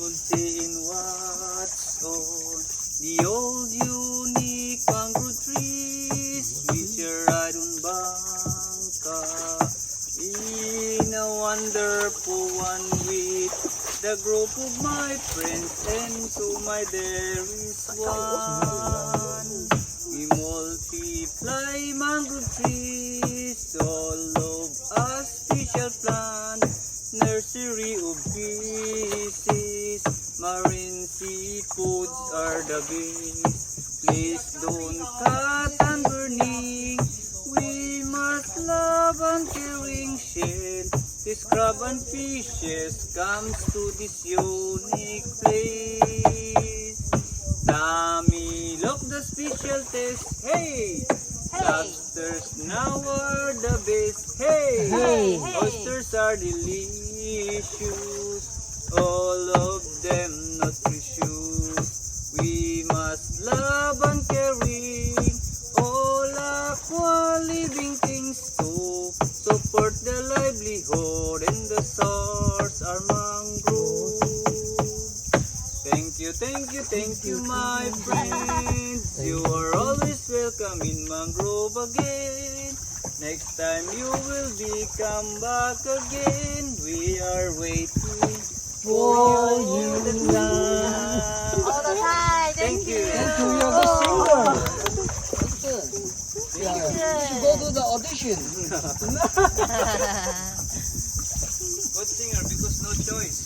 could see in what's on the old unique mangrove trees we share right on Bangka. In a wonderful one with the group of my friends, and to my there is one. We multiply mangrove trees, all of a special plant, nursery of species, marine seafoods are the best. Please don't cut and burning, we must love and caring share. This crab and fishes comes to this unique place. Tummy, look the special taste. Hey! Lobsters now are the best. Hey! Hey! Oysters are delicious. All of them nutritious. We must love and caring all aqua living things to support the livelihood and the source are mangrove. Thank you, my friends. You are always welcome in mangrove again. Next time you will be come back again. We are waiting for you the time. All the time. Thank you. Thank you, you're the singer. Yeah, you should go to the audition. Good singer because no choice.